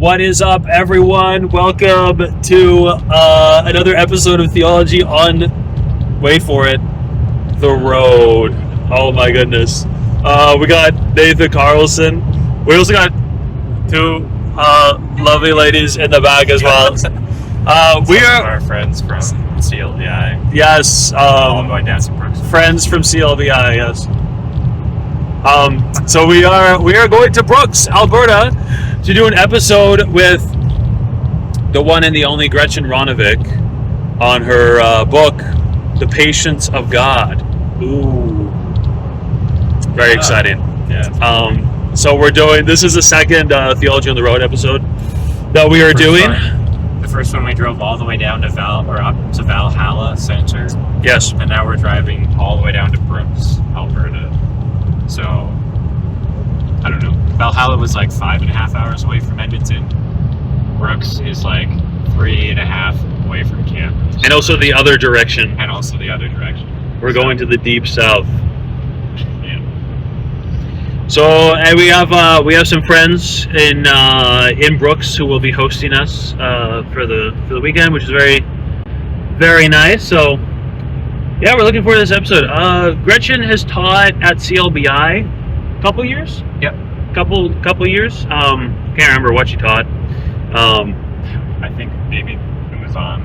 What is up, everyone? Welcome to another episode of Theology on, wait for it, the road. Oh my goodness. We got Nathan Carlson. We also got two lovely ladies in the back as well. We are our friends from CLBI. Yes. All going down some Brooks. Friends from CLBI, yes. So we are going to Brooks, Alberta, to do an episode with the one and the only Gretchen Ronnevik on her book, The Patience of God. Ooh, very exciting. Yeah. So we're doing. This is the second Theology on the Road episode that we are doing. The first one we drove all the way down to up to Valhalla Center. Yes. And now we're driving all the way down to Brooks, Alberta. So, I don't know. Valhalla was like 5.5 hours away from Edmonton. Brooks is like 3.5 away from campus. And also the other direction. We're going to the deep south. Yeah. So, and we have some friends in Brooks who will be hosting us for the weekend, which is very, very nice. So, yeah, we're looking forward to this episode. Gretchen has taught at CLBI a couple years. Yep. Couple years. Can't remember what she taught. I think maybe it was on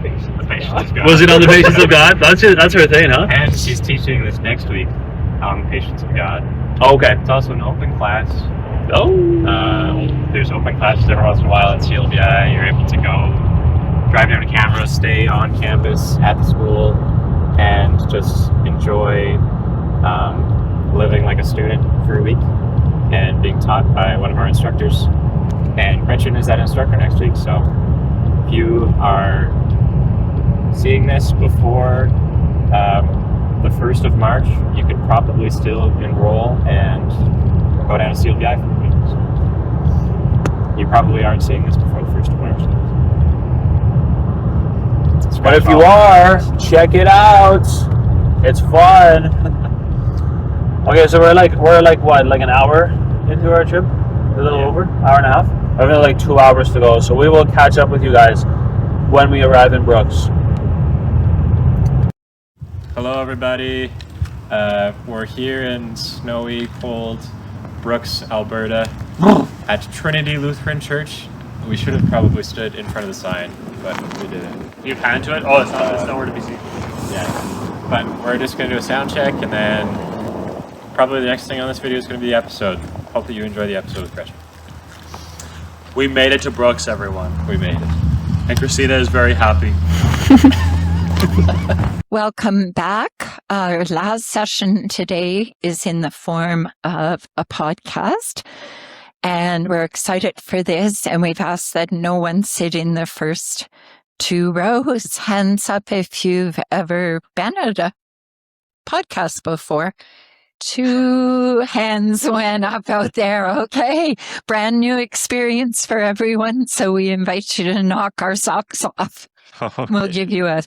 the Patience of God. Was it on the Patience of God? That's her thing, huh? And she's teaching this next week on Patience of God. Oh, okay. It's also an open class. Oh. There's open classes every once in a while at CLBI. You're able to go drive down to camera, stay on campus at the school, and just enjoy living like a student for a week and being taught by one of our instructors. And Gretchen is that instructor next week, so if you are seeing this before the 1st of March, you could probably still enroll and go down to CLBI for a week. You probably aren't seeing this before the 1st of March. But if you are, check it out. It's fun. Okay, so we're like what, like an hour into our trip? A little over, hour and a half. I've got like 2 hours to go, so we will catch up with you guys when we arrive in Brooks. Hello, everybody. We're here in snowy, cold Brooks, Alberta, at Trinity Lutheran Church. We should have probably stood in front of the sign, but we didn't. You pan to it? Oh, it's nowhere to be seen. Yeah, but we're just going to do a sound check, and then probably the next thing on this video is going to be the episode. Hope that you enjoy the episode with Gretchen. We made it to Brooks, everyone. We made it. And Christina is very happy. Welcome back. Our last session today is in the form of a podcast, and we're excited for this, and we've asked that no one sit in the first 2 rows. Hands up if you've ever been at a podcast before. 2 hands went up out there. Okay. Brand new experience for everyone. So we invite you to knock our socks off. Okay. We'll give you a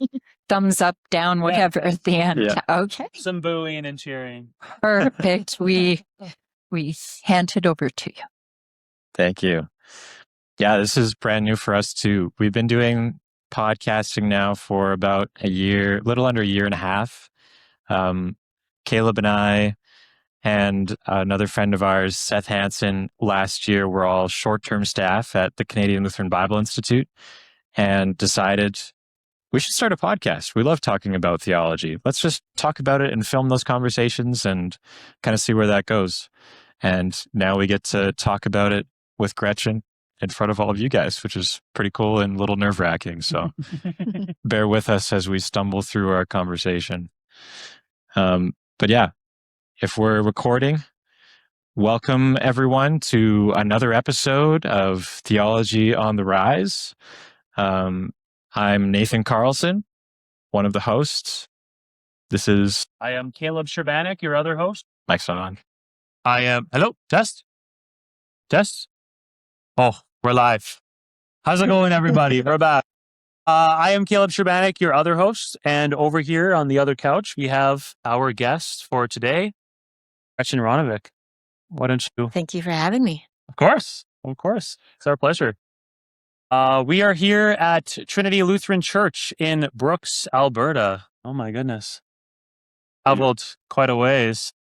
thumbs up, down, whatever at the end. Yeah. Okay. Some booing and cheering. Perfect. We hand it over to you. Thank you. Yeah, this is brand new for us too. We've been doing podcasting now for about a year, little under a year and a half. Caleb and I and another friend of ours, Seth Hansen, last year were all short-term staff at the Canadian Lutheran Bible Institute and decided we should start a podcast. We love talking about theology. Let's just talk about it and film those conversations and kind of see where that goes. And now we get to talk about it with Gretchen in front of all of you guys, which is pretty cool and a little nerve-wracking. So bear with us as we stumble through our conversation. But yeah, if we're recording, welcome everyone to another episode of Theology on the Rise. I'm Nathan Carlson, one of the hosts. I am Caleb Sherbanuk, your other host. Mike's not on. I am. Hello, test. Oh, we're live. How's it going, everybody? We're back. I am Caleb Sherbanuk, your other host, and over here on the other couch, we have our guest for today, Gretchen Ronnevik. Why don't you? Thank you for having me. Of course. Of course. It's our pleasure. We are here at Trinity Lutheran Church in Brooks, Alberta. Oh my goodness. Traveled quite a ways.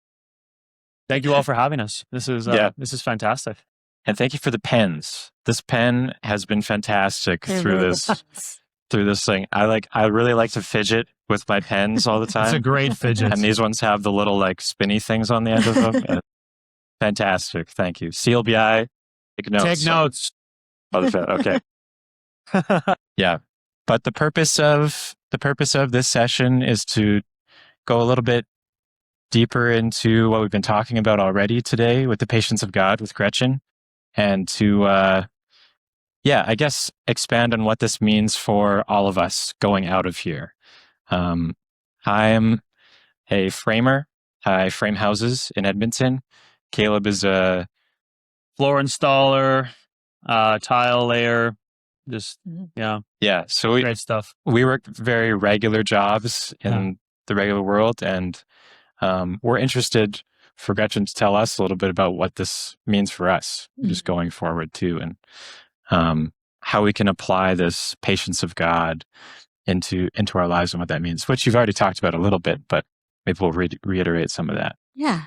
Thank you all for having us. This is fantastic. And thank you for the pens. This pen has been fantastic They're through really this good pens. through this thing. I really like to fidget with my pens all the time. It's a great fidget. And these ones have the little like spinny things on the end of them. Fantastic. Thank you. CLBI, take notes. Take notes. Okay. Yeah. But the purpose of this session is to go a little bit deeper into what we've been talking about already today with the patience of God with Gretchen, and to I guess expand on what this means for all of us going out of here. I'm a framer. I frame houses in Edmonton. Caleb is a Floor installer, tile layer. Just, yeah. So great stuff. we work very regular jobs in the regular world, and we're interested for Gretchen to tell us a little bit about what this means for us, just going forward too, and how we can apply this patience of God into our lives and what that means, which you've already talked about a little bit, but maybe we'll reiterate some of that. Yeah.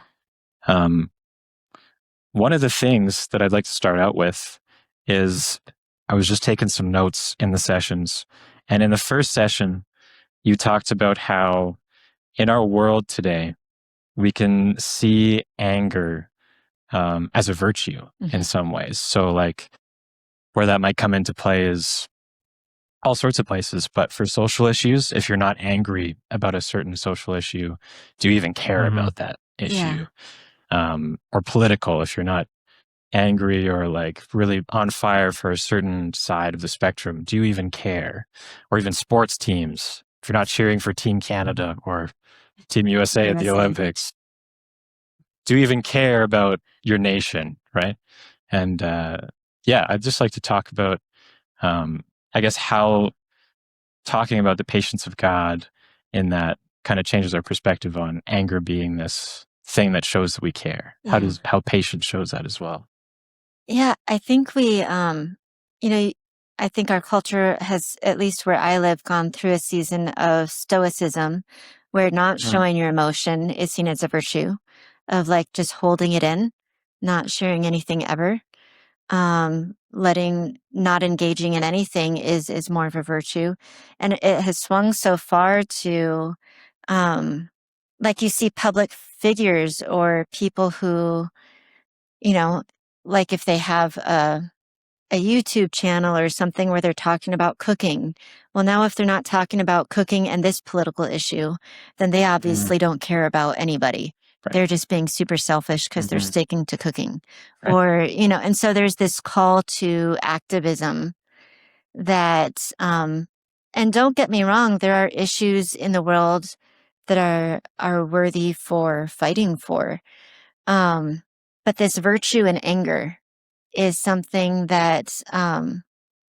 One of the things that I'd like to start out with is I was just taking some notes in the sessions, and in the first session, you talked about how in our world today, we can see anger as a virtue in some ways. So like where that might come into play is all sorts of places, but for social issues, if you're not angry about a certain social issue, do you even care about that issue? Or political, if you're not angry or like really on fire for a certain side of the spectrum, do you even care? Or even sports teams, if you're not cheering for Team Canada or Team USA at the Olympics, do you even care about your nation, right? And I'd just like to talk about, I guess, how talking about the patience of God in that kind of changes our perspective on anger being this thing that shows that we care. How patience shows that as well. Yeah, I think I think our culture has, at least where I live, gone through a season of stoicism where not showing your emotion is seen as a virtue, of like just holding it in, not sharing anything ever. Not engaging in anything is more of a virtue. And it has swung so far to, like you see public figures or people who, like if they have a YouTube channel or something where they're talking about cooking. Well, now if they're not talking about cooking and this political issue, then they obviously don't care about anybody. Right. They're just being super selfish because they're sticking to cooking. Right. Or, and so there's this call to activism that, and don't get me wrong, there are issues in the world that are worthy for fighting for. But this virtue and anger is something that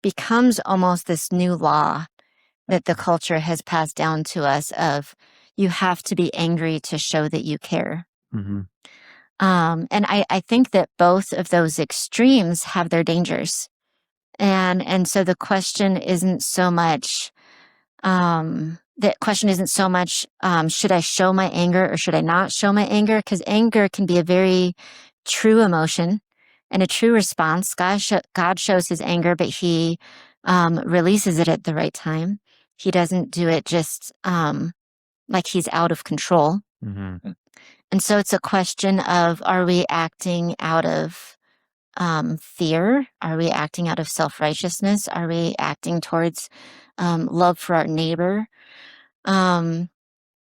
becomes almost this new law that the culture has passed down to us of you have to be angry to show that you care. And I think that both of those extremes have their dangers. And so the question isn't so much, should I show my anger or should I not show my anger? Because anger can be a very true emotion and a true response. God shows his anger, but he releases it at the right time. He doesn't do it just like he's out of control. And so it's a question of, are we acting out of fear? Are we acting out of self-righteousness? Are we acting towards love for our neighbor? Are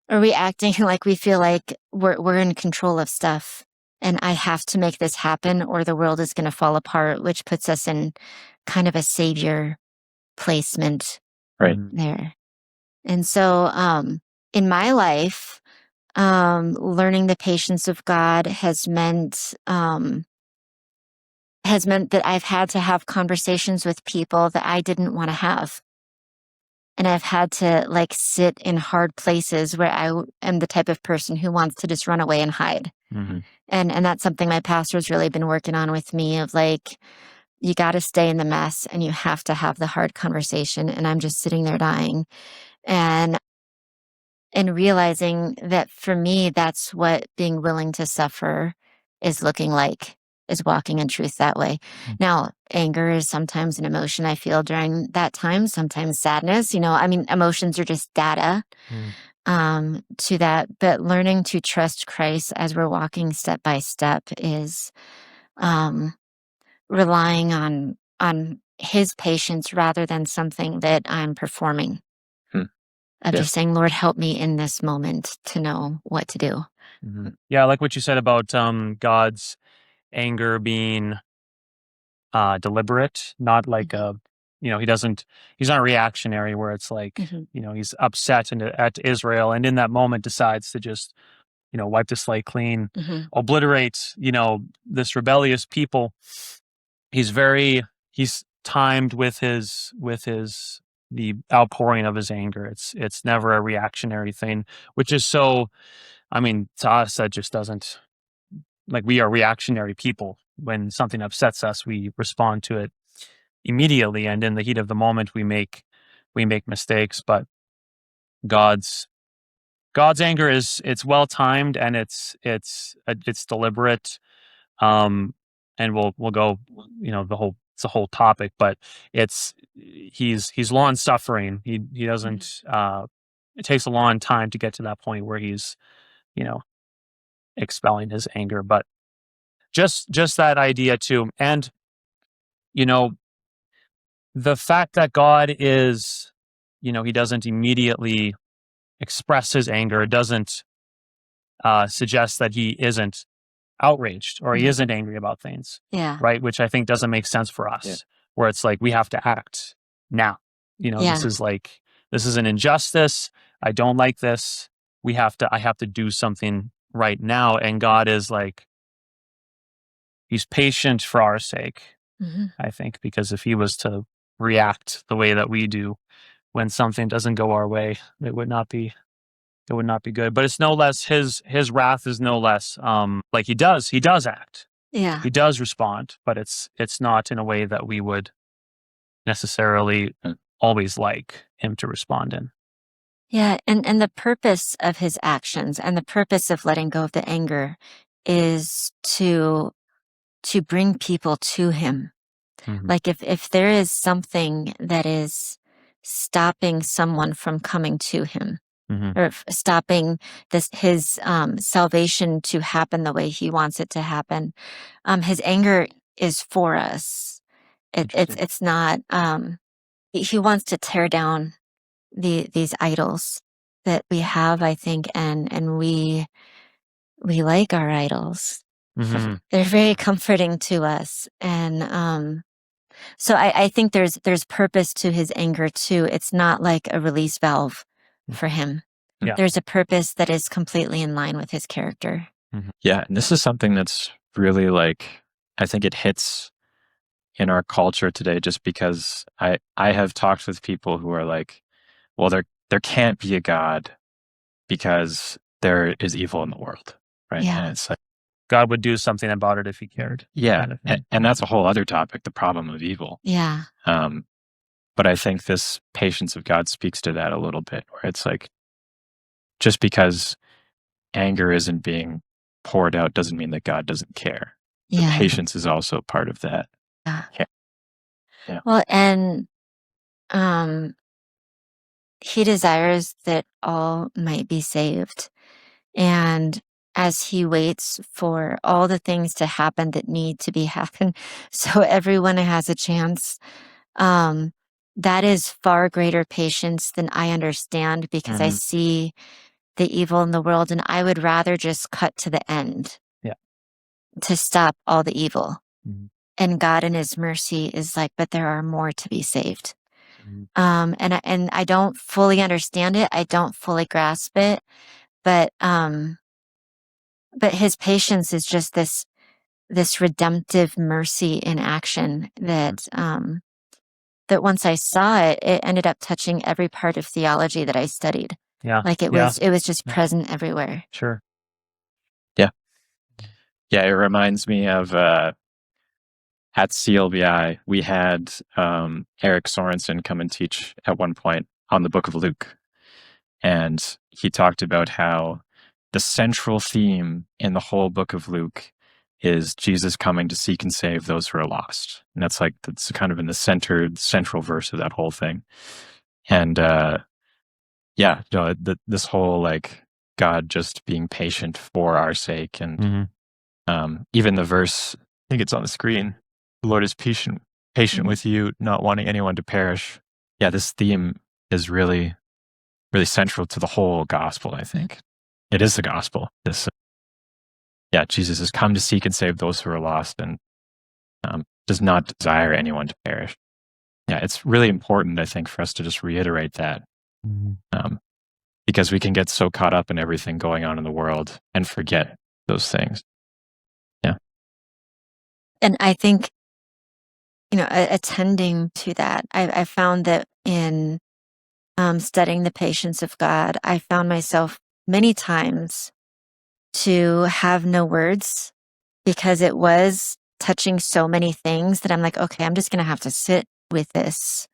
we acting like we feel like we're in control of stuff and I have to make this happen or the world is going to fall apart, which puts us in kind of a savior placement there. And so in my life, learning the patience of God has meant that I've had to have conversations with people that I didn't want to have. And I've had to like sit in hard places where I am the type of person who wants to just run away and hide. And that's something my pastor's really been working on with me of like, you got to stay in the mess and you have to have the hard conversation. And I'm just sitting there dying. And realizing that for me, that's what being willing to suffer is looking like, is walking in truth that way. Now, anger is sometimes an emotion I feel during that time, sometimes sadness. I mean, emotions are just data to that. But learning to trust Christ as we're walking step by step is relying on his patience rather than something that I'm performing. Of just saying, Lord, help me in this moment to know what to do. Yeah, I like what you said about God's anger being deliberate, not like he's not reactionary where it's like, he's upset at Israel and in that moment decides to just, wipe the slate clean, obliterate, this rebellious people. He's timed with the outpouring of his anger. It's never a reactionary thing, which is so, I mean, to us, that just doesn't, like, we are reactionary people. When something upsets us, we respond to it immediately. And in the heat of the moment, we make mistakes, but God's anger it's well timed and it's deliberate. And we'll go, it's a whole topic, but he's long suffering. He doesn't, it takes a long time to get to that point where he's, expelling his anger, but just that idea too. And, the fact that God is, he doesn't immediately express his anger doesn't suggest that he isn't outraged or he isn't angry about things. Yeah. Right. Which I think doesn't make sense for us, where it's like, we have to act now. This is an injustice. I don't like this. I have to do something right now. And God is like, he's patient for our sake, I think, because if he was to react the way that we do when something doesn't go our way, it would not be good. But it's no less, his wrath is no less, like he does act. Yeah. He does respond, but it's not in a way that we would necessarily always like him to respond in. Yeah. And the purpose of his actions and the purpose of letting go of the anger is to bring people to him. Like if there is something that is stopping someone from coming to him, or stopping his salvation to happen the way he wants it to happen, his anger is for us. It's not. He wants to tear down these idols that we have, I think, and we like our idols. They're very comforting to us, and so I think there's purpose to his anger too. It's not like a release valve for him. Yeah. There's a purpose that is completely in line with his character. Yeah, and this is something that's really I think it hits in our culture today, just because I have talked with people who are like, well, there can't be a God because there is evil in the world, right? Yeah. And it's like, God would do something about it if he cared. yeah, and that's a whole other topic, the problem of evil. Yeah. But I think this patience of God speaks to that a little bit, where it's like, just because anger isn't being poured out doesn't mean that God doesn't care. The patience is also part of that. Yeah. Well, and he desires that all might be saved. And as he waits for all the things to happen that need to be happen, so everyone has a chance, that is far greater patience than I understand, because I see the evil in the world and I would rather just cut to the end to stop all the evil. And God in his mercy is like, but there are more to be saved. And I don't fully understand it. I don't fully grasp it, but his patience is just this redemptive mercy in action that that once I saw it, it ended up touching every part of theology that I studied. Yeah. Like it was just present everywhere. Sure. Yeah, it reminds me of at CLBI, we had Eric Sorensen come and teach at one point on the book of Luke. And he talked about how the central theme in the whole book of Luke is Jesus coming to seek and save those who are lost. And that's kind of in the central verse of that whole thing. And this whole like God just being patient for our sake. And even the verse, I think it's on the screen, the Lord is patient with you, not wanting anyone to perish. Yeah, this theme is really, really central to the whole gospel, I think. It is the gospel. Jesus has come to seek and save those who are lost and does not desire anyone to perish. Yeah, it's really important, I think, for us to just reiterate that. Because we can get so caught up in everything going on in the world and forget those things. Yeah. And I think, attending to that, I found that in studying the patience of God, I found myself many times to have no words because it was touching so many things that I'm like, okay, I'm just going to have to sit with this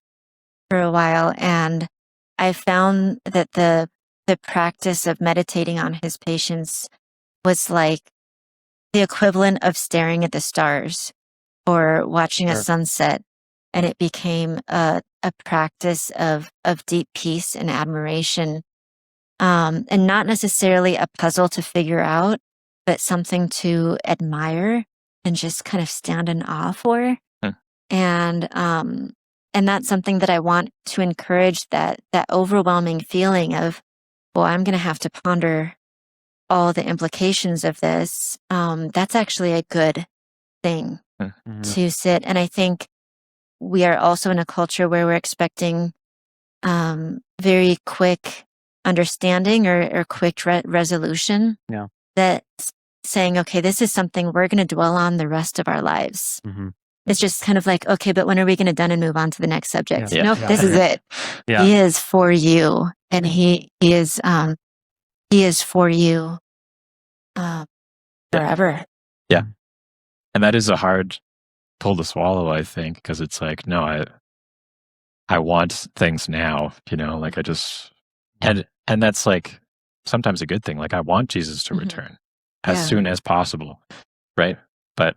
for a while. And I found that the practice of meditating on his patience was like the equivalent of staring at the stars or watching a sunset. And it became a practice of deep peace and admiration. And not necessarily a puzzle to figure out, but something to admire and just kind of stand in awe for. And that's something that I want to encourage, that overwhelming feeling of, well, I'm going to have to ponder all the implications of this. That's actually a good thing to sit. And I think we are also in a culture where we're expecting very quick understanding or quick resolution. Yeah. That's saying, okay, this is something we're going to dwell on the rest of our lives. It's just kind of like, okay, but when are we going to done and move on to the next subject? Yeah. Nope, this is it. Yeah. He is for you, and he is for you forever. Yeah. And that is a hard pill to swallow, I think, because it's like, no, I want things now, like I just, and that's like sometimes a good thing. Like I want Jesus to return as soon as possible. Right. But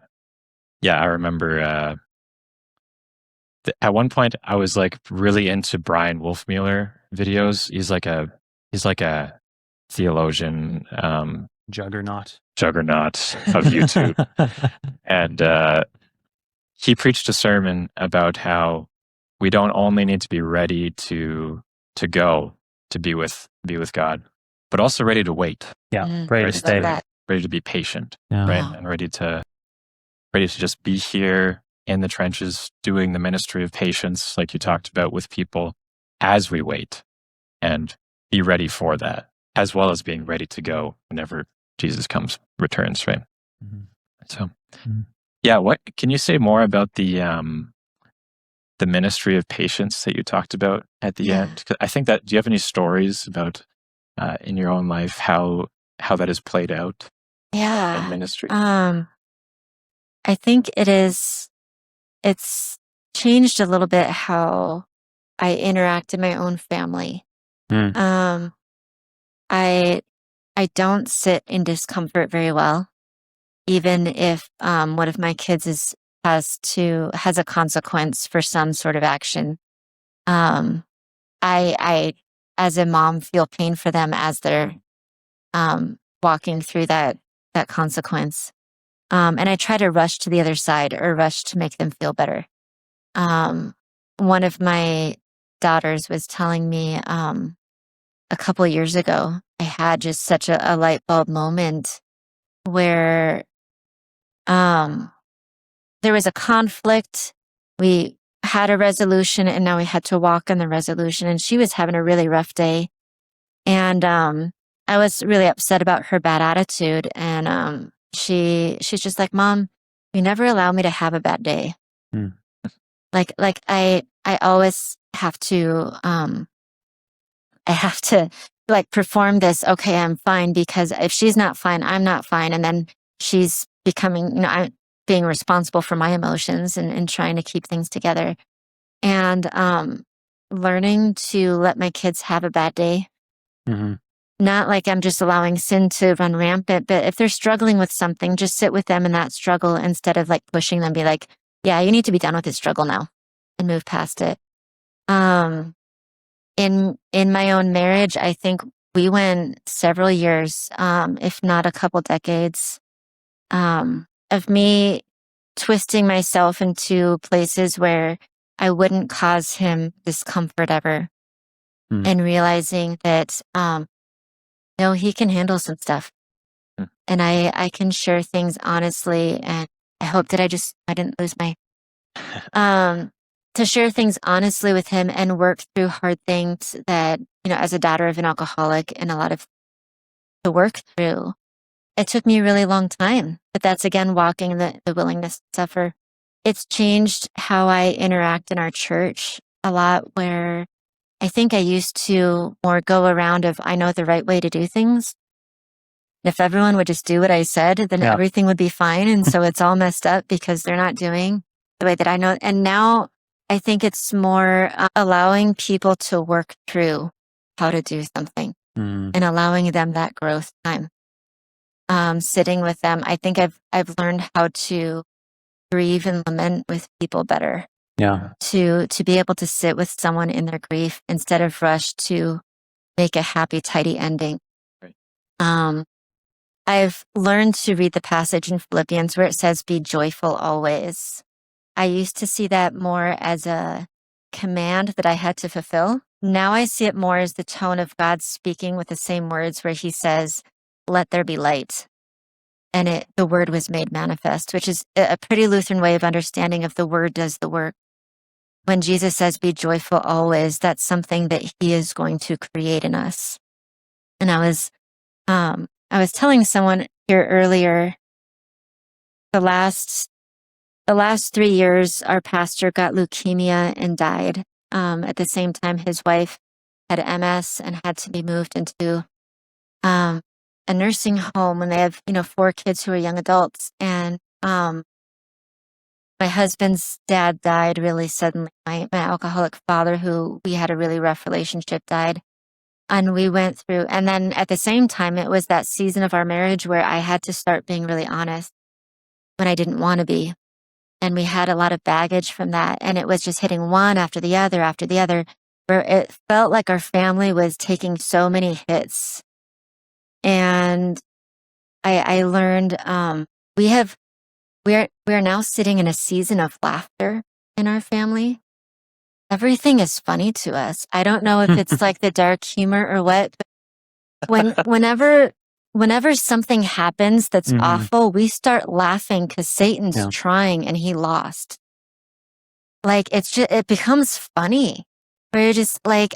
yeah, I remember at one point I was like really into Brian Wolfmueller videos. He's like a theologian, Juggernaut of YouTube. And he preached a sermon about how we don't only need to be ready to go to be with God, but also ready to wait. Yeah, ready to stay. Ready to be patient, Yeah. right? And ready to just be here in the trenches doing the ministry of patience, like you talked about, with people as we wait, and be ready for that, as well as being ready to go whenever Jesus returns, right? So, yeah, what can you say more about the ministry of patience that you talked about at the end? 'Cause I think that, do you have any stories about in your own life how that has played out in ministry? I think it's changed a little bit how I interact in my own family. I don't sit in discomfort very well, even if one of my kids has a consequence for some sort of action. I as a mom feel pain for them as they're walking through that consequence. And I try to rush to the other side or rush to make them feel better. One of my daughters was telling me a couple of years ago, I had just such a light bulb moment where there was a conflict. We had a resolution and now we had to walk on the resolution, and she was having a really rough day. And I was really upset about her bad attitude. And she's just like, Mom, you never allow me to have a bad day. Like I always have to like perform this, okay, I'm fine, because if she's not fine, I'm not fine. And then she's becoming, being responsible for my emotions and trying to keep things together. And learning to let my kids have a bad day. Mhm. Not like I'm just allowing sin to run rampant, but if they're struggling with something, just sit with them in that struggle instead of like pushing them, be like, yeah, you need to be done with this struggle now and move past it. In my own marriage, I think we went several years, if not a couple decades, of me twisting myself into places where I wouldn't cause him discomfort ever, Mm. and realizing that, no, he can handle some stuff, Mm. and I can share things honestly. And I hope that I didn't lose my, to share things honestly with him and work through hard things that, as a daughter of an alcoholic and a lot of to work through. It took me a really long time, but that's again walking the willingness to suffer. It's changed how I interact in our church a lot, where I think I used to more go around of, I know the right way to do things. And if everyone would just do what I said, then Yeah. everything would be fine. And so it's all messed up because they're not doing the way that I know. And now I think it's more allowing people to work through how to do something Mm. and allowing them that growth time. Sitting with them, I think I've learned how to grieve and lament with people better. Yeah. To be able to sit with someone in their grief instead of rush to make a happy, tidy ending. Right. I've learned to read the passage in Philippians where it says, "Be joyful always." I used to see that more as a command that I had to fulfill. Now I see it more as the tone of God speaking with the same words where he says, "Let there be light." And the word was made manifest, which is a pretty Lutheran way of understanding of the word does the work. When Jesus says, "Be joyful always," that's something that he is going to create in us. And I was telling someone here earlier, the last 3 years, our pastor got leukemia and died. At the same time, his wife had MS and had to be moved into a nursing home when they have, 4 kids who are young adults. And my husband's dad died really suddenly. My alcoholic father, who we had a really rough relationship, died. And we went through, and then at the same time, it was that season of our marriage where I had to start being really honest when I didn't want to be. And we had a lot of baggage from that. And it was just hitting one after the other, where it felt like our family was taking so many hits. And I learned, we are now sitting in a season of laughter in our family. Everything is funny to us. I don't know if it's like the dark humor or what, but whenever something happens that's Mhm. awful, we start laughing because Satan's Yeah. trying and he lost. Like it becomes funny. Where you're just like,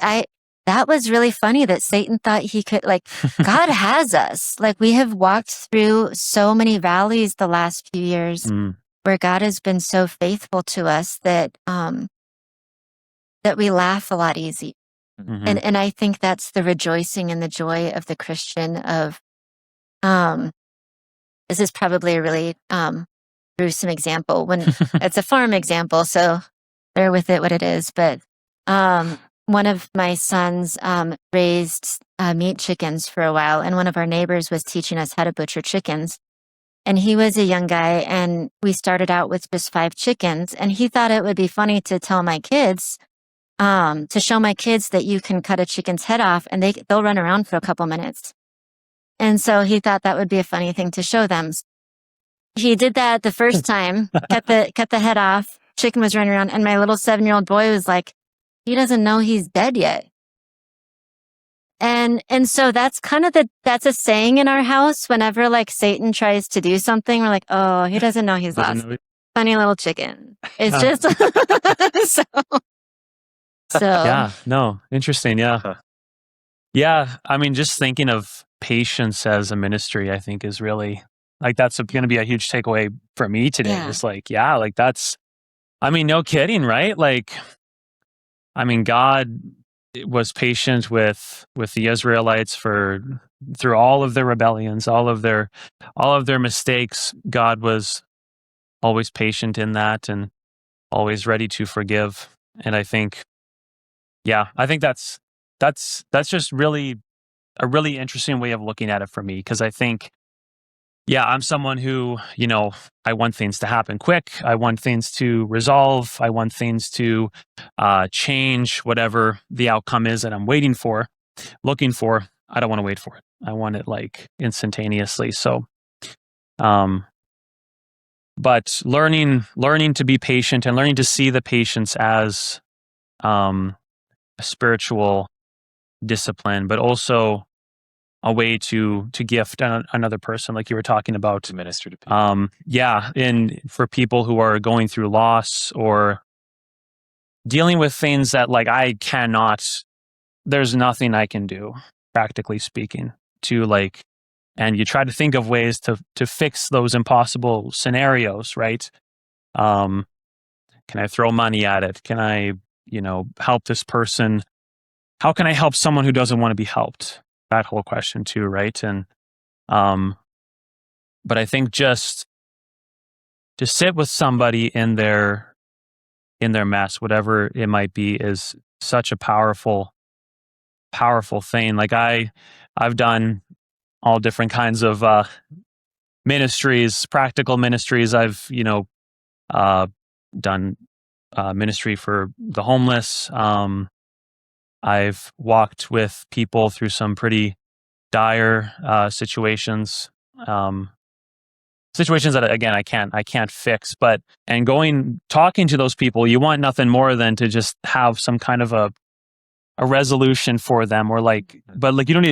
that was really funny that Satan thought he could, like, God has us. Like, we have walked through so many valleys the last few years Mm. where God has been so faithful to us that we laugh a lot easier. Mhm. And I think that's the rejoicing and the joy of the Christian of, this is probably a really gruesome example when it's a farm example, so bear with it what it is. But one of my sons raised meat chickens for a while, and one of our neighbors was teaching us how to butcher chickens. And he was a young guy, and we started out with just 5 chickens, and he thought it would be funny to tell my kids, to show my kids that you can cut a chicken's head off and they'll run around for a couple minutes. And so he thought that would be a funny thing to show them. He did that the first time, cut the head off. Chicken was running around, and my little 7-year-old boy was like, he doesn't know he's dead yet. And so that's kind of that's a saying in our house. Whenever like Satan tries to do something, we're like, oh, he doesn't know he's lost. Funny little chicken. It's just so Yeah. No. Interesting. Yeah. Huh. Yeah. I mean, just thinking of patience as a ministry, I think is really like, that's going to be a huge takeaway for me today. Yeah. It's like, yeah, like that's, I mean, no kidding, right? Like, I mean, God was patient with the Israelites through all of their rebellions, all of their mistakes. God was always patient in that and always ready to forgive. And I think, I think that's just really a really interesting way of looking at it for me, because I think, I'm someone who, I want things to happen quick. I want things to resolve. I want things to change whatever the outcome is that I'm looking for. I don't want to wait for it. I want it like instantaneously. So, but learning to be patient and learning to see the patience as a spiritual discipline, but also a way to gift another person, like you were talking about, to minister to people. And for people who are going through loss or dealing with things that there's nothing I can do, practically speaking, and you try to think of ways to fix those impossible scenarios, right? Can I throw money at it? Can I, help this person? How can I help someone who doesn't want to be helped? That whole question too, right? And but I think just to sit with somebody in their mess, whatever it might be, is such a powerful thing. Like I've done all different kinds of ministries, practical ministries. I've done ministry for the homeless. I've walked with people through some pretty dire situations. Situations that, again, I can't fix, talking to those people, you want nothing more than to just have some kind of a resolution for them, or but you don't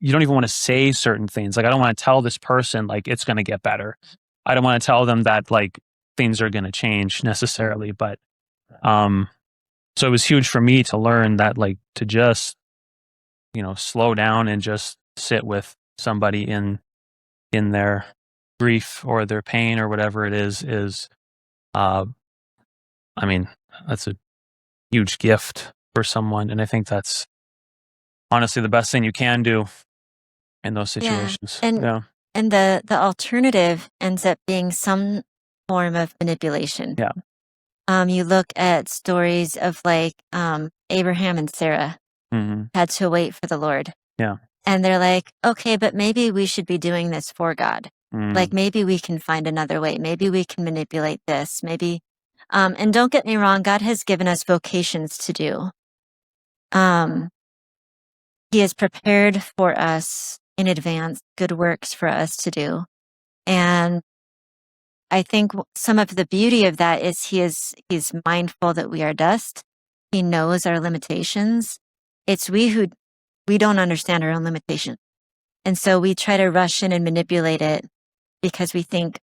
even want to say certain things. Like, I don't want to tell this person it's going to get better. I don't want to tell them that things are going to change necessarily, but so it was huge for me to learn that to just slow down and just sit with somebody in their grief or their pain or whatever it is that's a huge gift for someone. And I think that's honestly the best thing you can do in those situations. And the alternative ends up being some form of manipulation. Yeah. You look at stories of Abraham and Sarah had to wait for the Lord. Yeah. And they're like, okay, but maybe we should be doing this for God. Maybe we can find another way. Maybe we can manipulate this. Maybe, and don't get me wrong, God has given us vocations to do. He has prepared for us in advance good works for us to do. And I think some of the beauty of that is he's mindful that we are dust. He knows our limitations. It's we don't understand our own limitations. And so we try to rush in and manipulate it because we think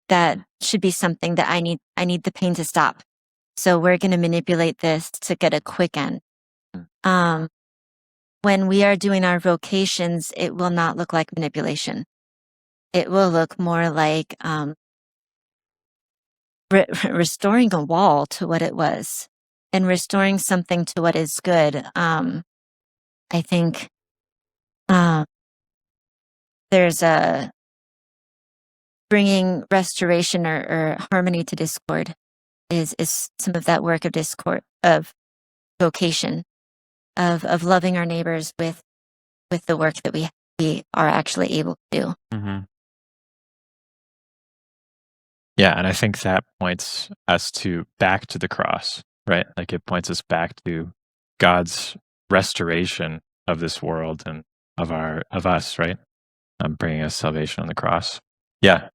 that should be something that I need the pain to stop. So we're going to manipulate this to get a quick end. When we are doing our vocations, it will not look like manipulation. It will look more like restoring a wall to what it was and restoring something to what is good. I think there's a bringing restoration or harmony to discord is some of that work of discord, of vocation, of loving our neighbors with the work that we are actually able to do. Mm-hmm. Yeah, and I think that points us back to the cross, right? Like, it points us back to God's restoration of this world and of us, right? Bringing us salvation on the cross. Yeah.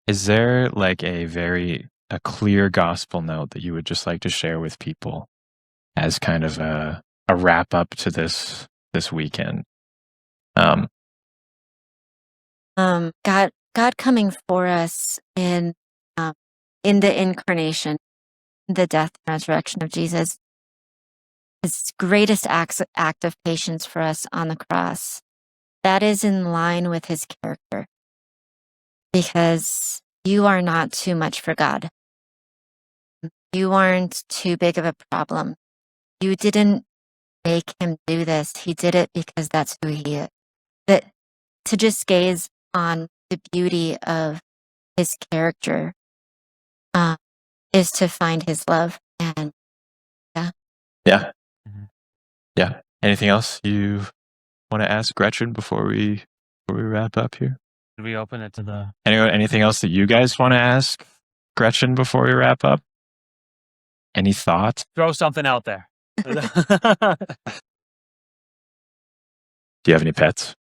Is there a clear gospel note that you would just like to share with people as kind of a wrap up to this weekend? God coming for us in the incarnation, the death and resurrection of Jesus, his greatest act of patience for us on the cross, that is in line with his character. Because you are not too much for God. You aren't too big of a problem. You didn't make him do this. He did it because that's who he is. But to just gaze on the beauty of his character, is to find his love. And Yeah. Mhm. Yeah. Anything else you want to ask Gretchen before we wrap up here? Did we open it to the? Anything else that you guys want to ask Gretchen before we wrap up? Any thoughts? Throw something out there. Do you have any pets?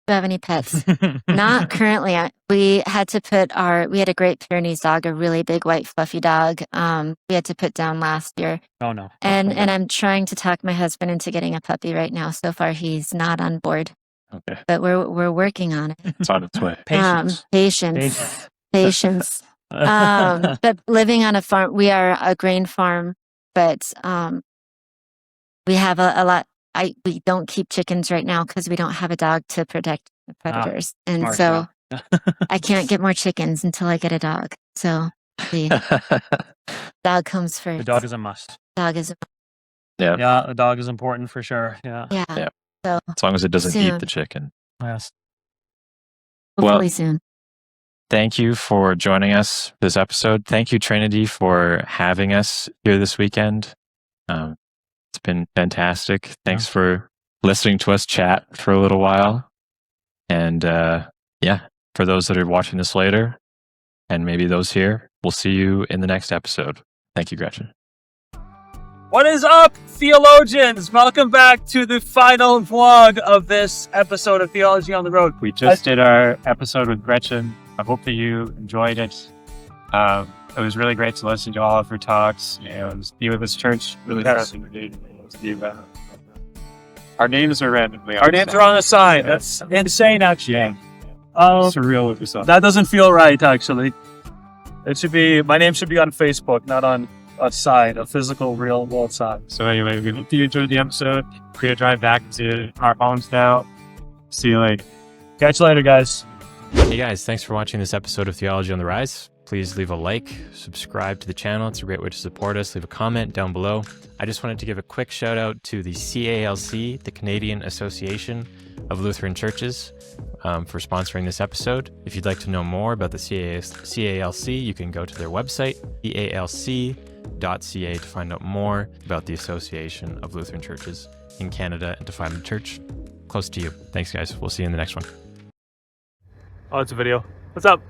do you have any pets? Not currently. We had a Great Pyrenees dog, a really big white fluffy dog. We had to put down last year. Oh no. And I'm trying to talk my husband into getting a puppy right now. So far, he's not on board, Okay. but we're working on it. It's on its way. Patience. Patience. But living on a farm, we are a grain farm, but we have a lot. We don't keep chickens right now because we don't have a dog to protect the predators, and smart, so yeah. I can't get more chickens until I get a dog. So the dog comes first. The dog is a must. Dog is Yeah. Yeah, the dog is important for sure. Yeah. yeah. Yeah. So As long as it doesn't Soon. eat the chicken. Yes. hopefully soon. Thank you for joining us this episode. Thank you, Trinity, for having us here this weekend. It's been fantastic. Thanks for listening to us chat for a little while. And for those that are watching this later, and maybe those here, we'll see you in the next episode. Thank you, Gretchen. What is up, theologians? Welcome back to the final vlog of this episode of Theology on the Road. We just did our episode with Gretchen. I hope that you enjoyed it. It was really great to listen to all of her talks and be with this church. Really fascinating. Our names are randomly. Our names are on the sign. That's insane, actually. Yeah. Surreal what we saw. That doesn't feel right, actually. My name should be on Facebook, not on a sign, a physical, real world sign. So anyway, we hope you enjoyed the episode. We're going to drive back to our homes now. See you later. Catch you later, guys. Hey guys, thanks for watching this episode of Theology on the Rise. Please leave a like, subscribe to the channel. It's a great way to support us. Leave a comment down below. I just wanted to give a quick shout out to the CALC, the Canadian Association of Lutheran Churches, for sponsoring this episode. If you'd like to know more about the CALC, you can go to their website, calc.ca, to find out more about the Association of Lutheran Churches in Canada and to find a church close to you. Thanks, guys. We'll see you in the next one. Oh, it's a video. What's up?